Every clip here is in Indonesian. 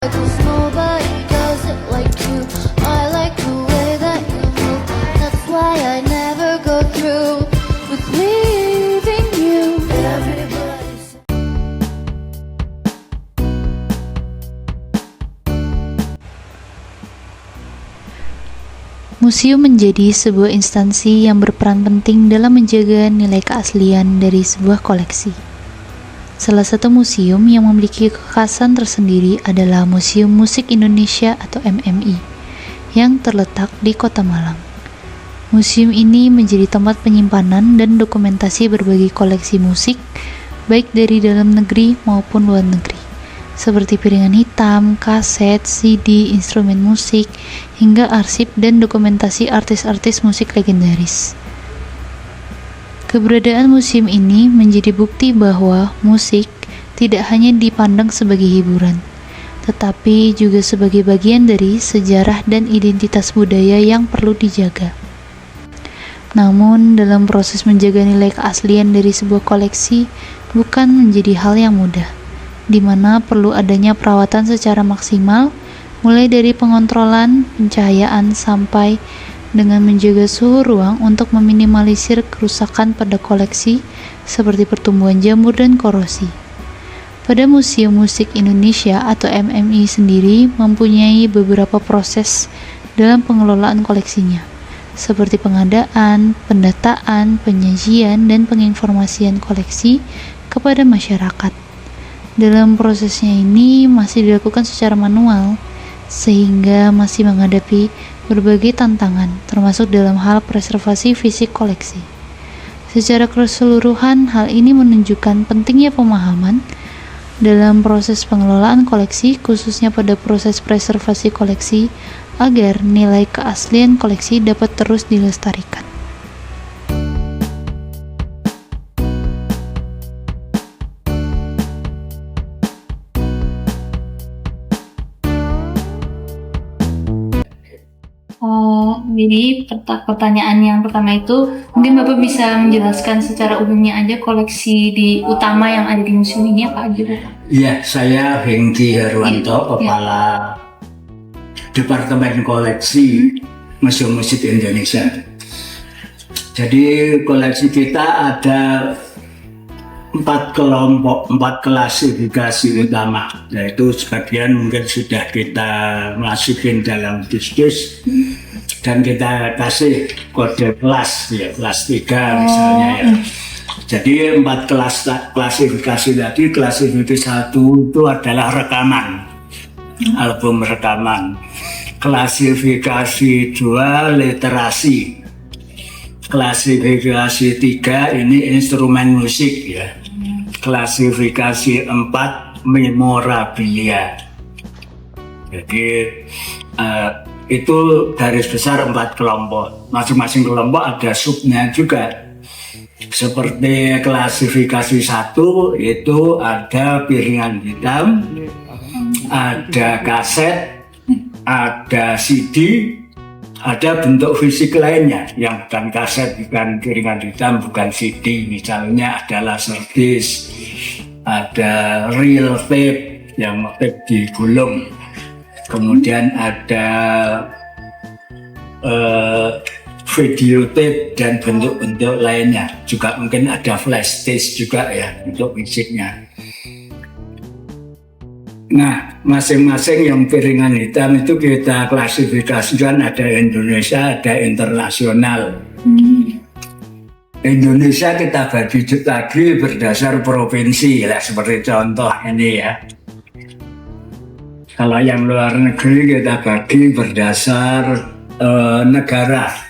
'Cause nobody does it like you. I like the way that you move. That's why I never go through with leaving you. Everybody say Museum menjadi sebuah instansi yang berperan penting dalam menjaga nilai keaslian dari sebuah koleksi. Salah satu museum yang memiliki kekhasan tersendiri adalah Museum Musik Indonesia atau MMI, yang terletak di Kota Malang. Museum ini menjadi tempat penyimpanan dan dokumentasi berbagai koleksi musik, baik dari dalam negeri maupun luar negeri, seperti piringan hitam, kaset, CD, instrumen musik, hingga arsip dan dokumentasi artis-artis musik legendaris. Keberadaan museum ini menjadi bukti bahwa musik tidak hanya dipandang sebagai hiburan, tetapi juga sebagai bagian dari sejarah dan identitas budaya yang perlu dijaga. Namun, dalam proses menjaga nilai keaslian dari sebuah koleksi bukan menjadi hal yang mudah, di mana perlu adanya perawatan secara maksimal, mulai dari pengontrolan, pencahayaan, sampai dengan menjaga suhu ruang untuk meminimalisir kerusakan pada koleksi seperti pertumbuhan jamur dan korosi. Pada Museum Musik Indonesia atau MMI sendiri mempunyai beberapa proses dalam pengelolaan koleksinya, seperti pengadaan, pendataan, penyajian, dan penginformasian koleksi kepada masyarakat. Dalam prosesnya ini masih dilakukan secara manual, sehingga masih menghadapi berbagai tantangan, termasuk dalam hal preservasi fisik koleksi. Secara keseluruhan, hal ini menunjukkan pentingnya pemahaman dalam proses pengelolaan koleksi, khususnya pada proses preservasi koleksi, agar nilai keaslian koleksi dapat terus dilestarikan. Jadi pertanyaan yang pertama itu mungkin Bapak bisa menjelaskan secara umumnya aja koleksi utama yang ada di museum ini apa aja Bapak? Iya, saya Hengki Herwanto, Kepala Departemen Koleksi Museum Musik Indonesia. Jadi koleksi kita ada 4 kelompok, 4 klasifikasi utama, yaitu sebagian mungkin sudah kita masukin dalam diskus dan kita kasih kode kelas, ya kelas 3 misalnya ya. Jadi 4 klasifikasi tadi, klasifikasi 1 itu adalah rekaman, album rekaman. Klasifikasi 2 literasi. Klasifikasi 3 ini instrumen musik ya. Klasifikasi 4 memorabilia. Jadi itu garis besar 4 kelompok. Masing-masing kelompok ada subnya juga. Seperti klasifikasi 1 itu ada piringan hitam, ada kaset, ada CD, ada bentuk fisik lainnya yang bukan kaset, bukan piringan hitam, bukan CD. Misalnya ada laserdisc, ada reel tape yang tape digulung, kemudian ada video tape dan bentuk-bentuk lainnya. Juga mungkin ada flash disk juga ya untuk fisiknya. Nah, masing-masing yang piringan hitam itu kita klasifikasikan, ada Indonesia, ada internasional. Indonesia kita bagi lagi berdasar provinsi lah, seperti contoh ini ya. Kalau yang luar negeri kita bagi berdasar negara.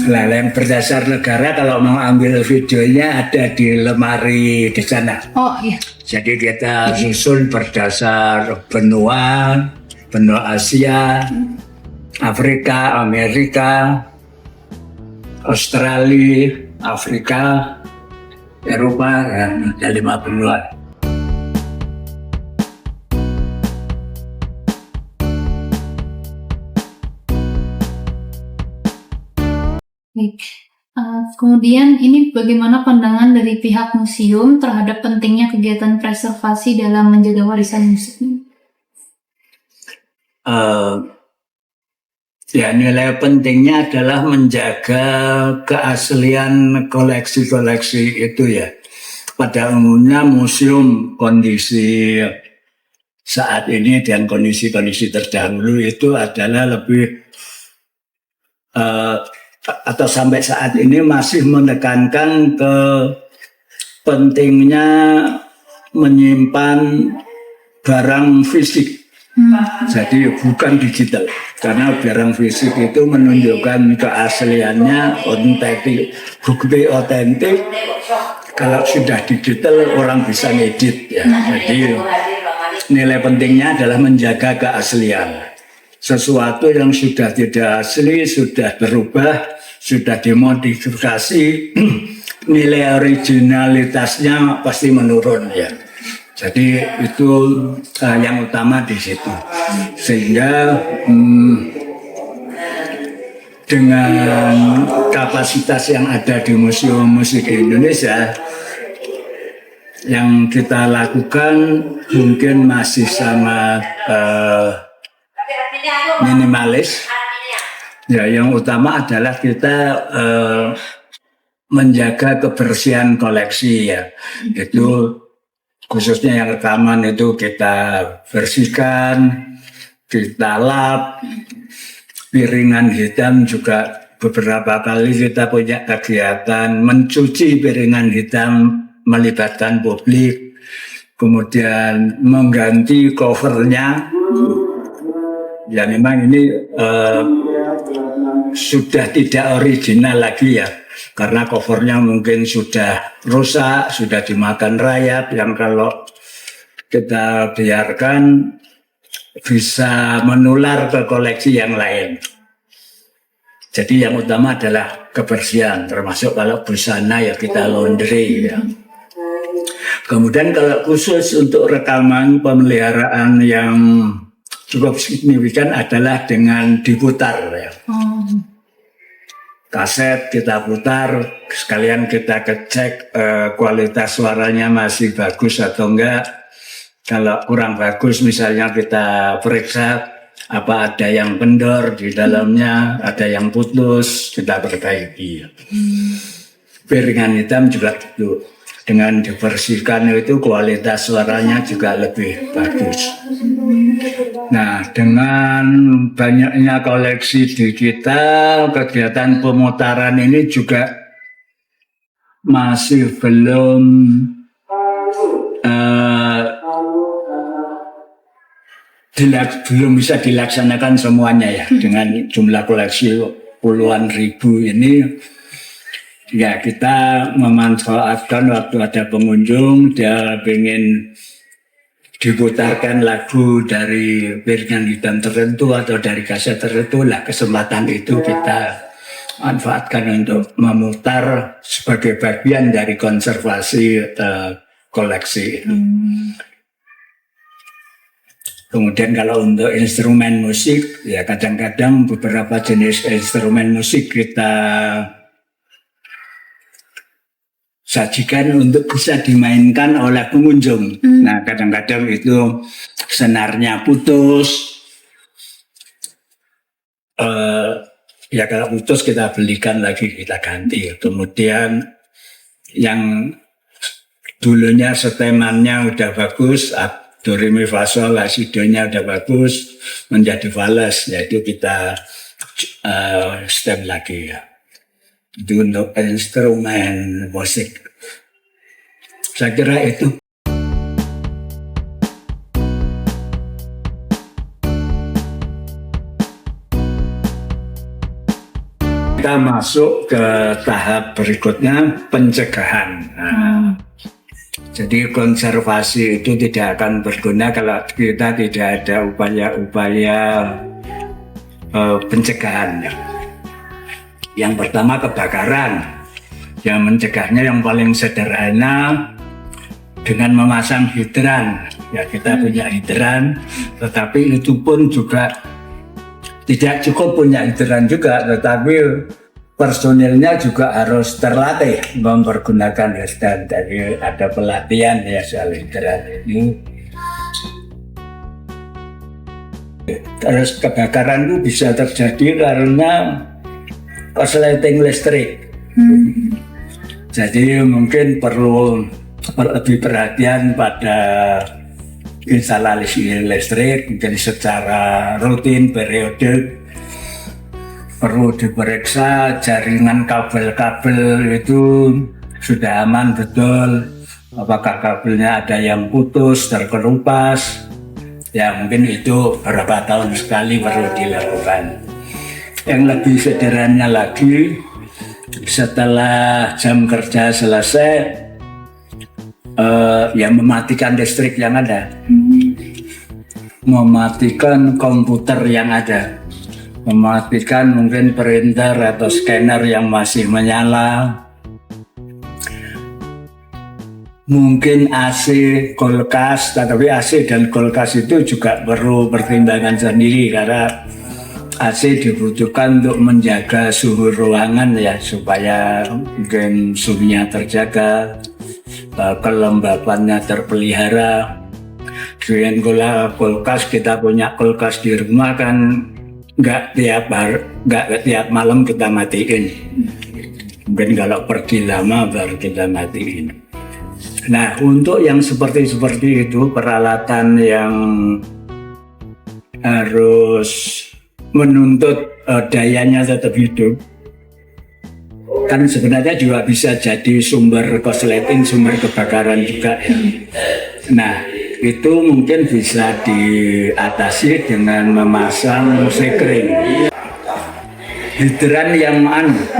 Nah, yang berdasar negara kalau mau ambil videonya ada di lemari di sana. Oh iya. Jadi kita susun berdasar benua Asia, Afrika, Amerika, Australia, Afrika, Eropa, ya, ada 5 benua. Baik. Kemudian ini bagaimana pandangan dari pihak museum terhadap pentingnya kegiatan preservasi dalam menjaga warisan musik? eh, ya nilai pentingnya adalah menjaga keaslian koleksi-koleksi itu ya. Pada umumnya museum kondisi saat ini dan kondisi-kondisi terdahulu itu adalah lebih atau sampai saat ini masih menekankan ke pentingnya menyimpan barang fisik. Jadi bukan digital, karena barang fisik itu menunjukkan keasliannya, bukti otentik. Kalau sudah digital orang bisa ngedit ya. Jadi nilai pentingnya adalah menjaga keaslian. Sesuatu yang sudah tidak asli, sudah berubah, sudah dimodifikasi, nilai originalitasnya pasti menurun ya. Jadi itu yang utama di situ. Sehingga dengan kapasitas yang ada di Museum Musik Indonesia, yang kita lakukan mungkin masih sangat minimalis. Ya, yang utama adalah kita menjaga kebersihan koleksi ya. Itu khususnya yang rekaman itu kita bersihkan, kita lap. Piringan hitam juga beberapa kali kita punya kegiatan mencuci piringan hitam melibatkan publik, kemudian mengganti covernya. Ya memang ini sudah tidak original lagi ya, karena covernya mungkin sudah rusak, sudah dimakan rayap, yang kalau kita biarkan bisa menular ke koleksi yang lain. Jadi yang utama adalah kebersihan, termasuk kalau busana ya kita laundry ya. Kemudian kalau khusus untuk rekaman pemeliharaan yang cukup signifikan adalah dengan diputar ya. Kaset kita putar, sekalian kita cek kualitas suaranya masih bagus atau enggak. Kalau kurang bagus misalnya kita periksa apa ada yang kendor di dalamnya, ada yang putus, kita perbaiki. Piringan hitam juga gitu. Dengan dibersihkan itu kualitas suaranya juga lebih bagus. Nah, dengan banyaknya koleksi digital, kegiatan pemutaran ini juga masih belum bisa dilaksanakan semuanya ya. Dengan jumlah koleksi puluhan ribu ini, ya kita memanfaatkan waktu ada pengunjung dia ingin diputarkan lagu dari piringan hitam tertentu atau dari kaset tertentu, lah kesempatan itu kita manfaatkan untuk memutar sebagai bagian dari konservasi koleksi. Kemudian kalau untuk instrumen musik, ya kadang-kadang beberapa jenis instrumen musik kita sajikan untuk bisa dimainkan oleh pengunjung. Nah, kadang-kadang itu senarnya putus. Ya kalau putus kita belikan lagi, kita ganti. Kemudian yang dulunya setemannya udah bagus, do re mi fa sol la si do nya udah bagus, menjadi fales, yaitu kita stem lagi ya. Itu untuk instrumen musik. Saya kira itu. Kita masuk ke tahap berikutnya, pencegahan. Nah, jadi konservasi itu tidak akan berguna kalau kita tidak ada upaya-upaya pencegahan. Yang pertama kebakaran. Yang mencegahnya yang paling sederhana dengan memasang hidran. Ya kita punya hidran, tetapi itu pun juga tidak cukup punya hidran juga, tetapi personilnya juga harus terlatih mempergunakan hidran. Jadi ada pelatihan ya soal hidran ini. Terus kebakaran itu bisa terjadi karena korsleting listrik. Jadi mungkin perlu lebih perhatian pada instalasi listrik, jadi secara rutin periode perlu diperiksa jaringan kabel-kabel itu sudah aman betul, apakah kabelnya ada yang putus, terkelupas, ya mungkin itu beberapa tahun sekali perlu dilakukan. Yang lebih sederhana lagi, setelah jam kerja selesai, ya mematikan listrik yang ada, mematikan komputer yang ada, mematikan mungkin printer atau scanner yang masih menyala, mungkin AC, kulkas, tapi AC dan kulkas itu juga perlu pertimbangan sendiri karena AC dibutuhkan untuk menjaga suhu ruangan ya, supaya mungkin suhunya terjaga, kelembapannya terpelihara. Dengan kulkas, kita punya kulkas di rumah kan nggak tiap malam kita matiin. Mungkin kalau pergi lama baru kita matiin. Nah, untuk yang seperti itu, peralatan yang harus menuntut dayanya tetap hidup, kan sebenarnya juga bisa jadi sumber korsleting, sumber kebakaran juga ya. Nah, itu mungkin bisa diatasi dengan memasang sekring. Hidran yang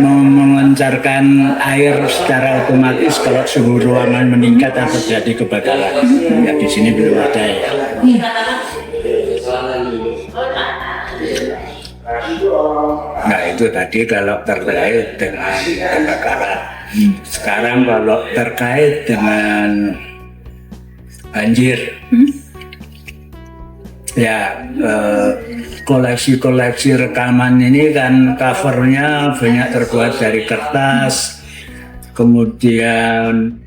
mengencarkan air secara otomatis kalau suhu ruangan meningkat atau terjadi kebakaran. Ya di sini belum ada ya. Nah itu tadi kalau terkait dengan kebakaran. Sekarang kalau terkait dengan banjir, ya koleksi rekaman ini kan covernya banyak terbuat dari kertas, kemudian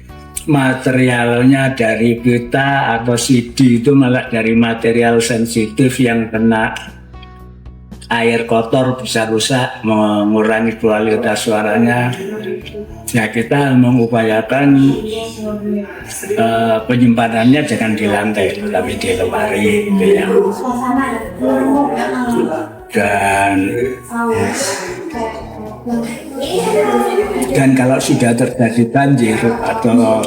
materialnya dari pita atau CD itu malah dari material sensitif yang kena air kotor bisa rusak, mengurangi kualitas suaranya. Ya kita mengupayakan penyimpanannya jangan di lantai, tapi di lemari gitu ya. Dan kalau sudah terjadi banjir atau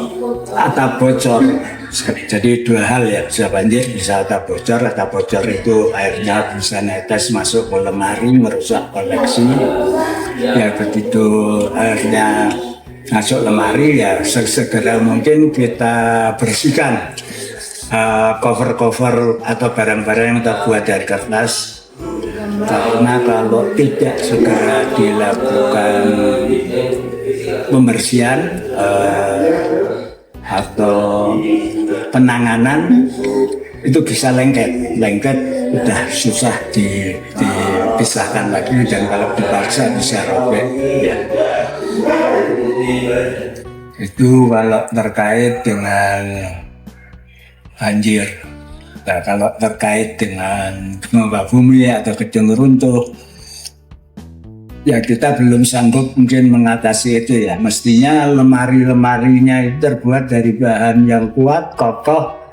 atap bocor, jadi dua hal ya, bisa banjir, bisa atap bocor. Atap bocor itu airnya bisa netes masuk ke lemari, merusak koleksi. Ya begitu airnya masuk lemari, ya segera mungkin kita bersihkan cover-cover atau barang-barang yang terbuat dari kertas. Karena kalau tidak segera dilakukan pembersihan atau penanganan, itu bisa lengket udah susah dipisahkan lagi, dan kalau dipaksa bisa robek ya. Itu kalau terkait dengan banjir. Nah, kalau terkait dengan gempa bumi atau gedung runtuh, ya kita belum sanggup mungkin mengatasi itu ya. Mestinya lemari-lemarinya itu terbuat dari bahan yang kuat, kokoh.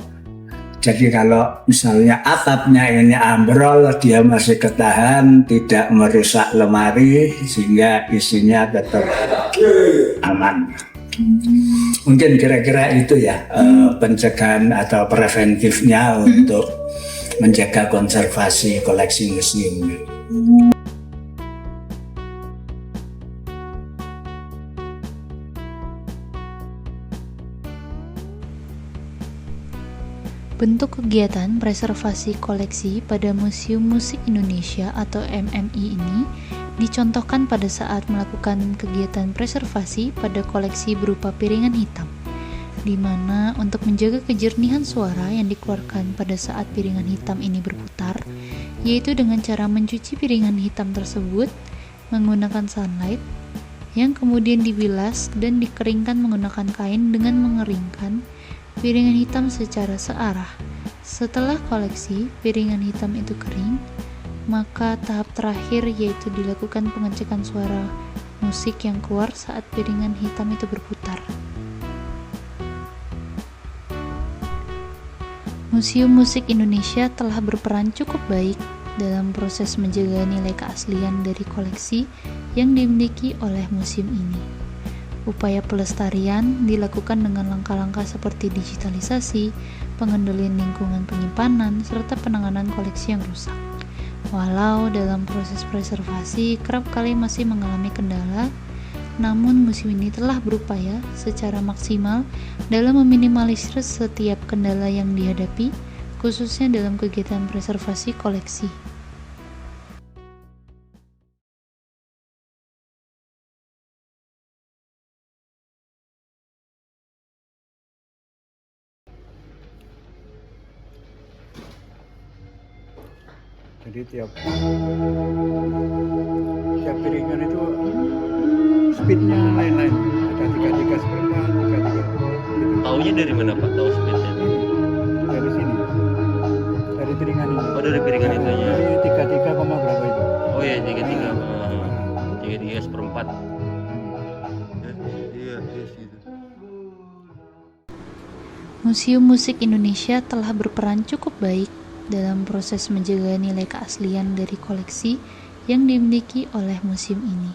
Jadi kalau misalnya atapnya ini ambrol, dia masih ketahan, tidak merusak lemari, sehingga isinya tetap aman. Mungkin kira-kira itu ya pencegahan atau preventifnya untuk menjaga konservasi koleksi museum. Bentuk kegiatan preservasi koleksi pada Museum Musik Indonesia atau MMI ini dicontohkan pada saat melakukan kegiatan preservasi pada koleksi berupa piringan hitam, di mana untuk menjaga kejernihan suara yang dikeluarkan pada saat piringan hitam ini berputar, yaitu dengan cara mencuci piringan hitam tersebut menggunakan sunlight, yang kemudian dibilas dan dikeringkan menggunakan kain dengan mengeringkan piringan hitam secara searah, Setelah koleksi piringan hitam itu kering, maka tahap terakhir yaitu dilakukan pengecekan suara musik yang keluar saat piringan hitam itu berputar. Museum Musik Indonesia telah berperan cukup baik dalam proses menjaga nilai keaslian dari koleksi yang dimiliki oleh museum ini. Upaya pelestarian dilakukan dengan langkah-langkah seperti digitalisasi, pengendalian lingkungan penyimpanan, serta penanganan koleksi yang rusak. Walau dalam proses preservasi kerap kali masih mengalami kendala, namun museum ini telah berupaya secara maksimal dalam meminimalisir setiap kendala yang dihadapi, khususnya dalam kegiatan preservasi koleksi. Jadi tiap piringan itu speednya lain-lain. Ada 3 seperempat, 3 gitu. Taunya dari mana Pak? Tahu speednya? Dari sini, dari piringan ini. Oh dari piringan itunya. Dari 33, berapa itu? Oh ya 33 seperempat. Iya sih. Museum Musik Indonesia telah berperan cukup baik dalam proses menjaga nilai keaslian dari koleksi yang dimiliki oleh museum ini.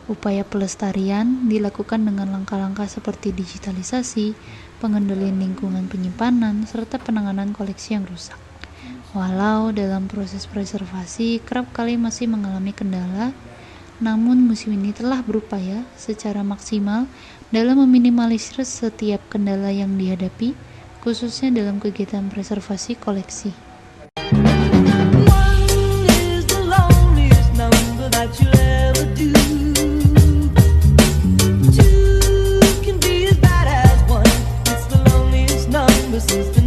Upaya pelestarian dilakukan dengan langkah-langkah seperti digitalisasi, pengendalian lingkungan penyimpanan, serta penanganan koleksi yang rusak. Walau dalam proses preservasi kerap kali masih mengalami kendala, namun museum ini telah berupaya secara maksimal dalam meminimalisir setiap kendala yang dihadapi, khususnya dalam kegiatan preservasi koleksi. Two can be as bad as one. It's the loneliest number since the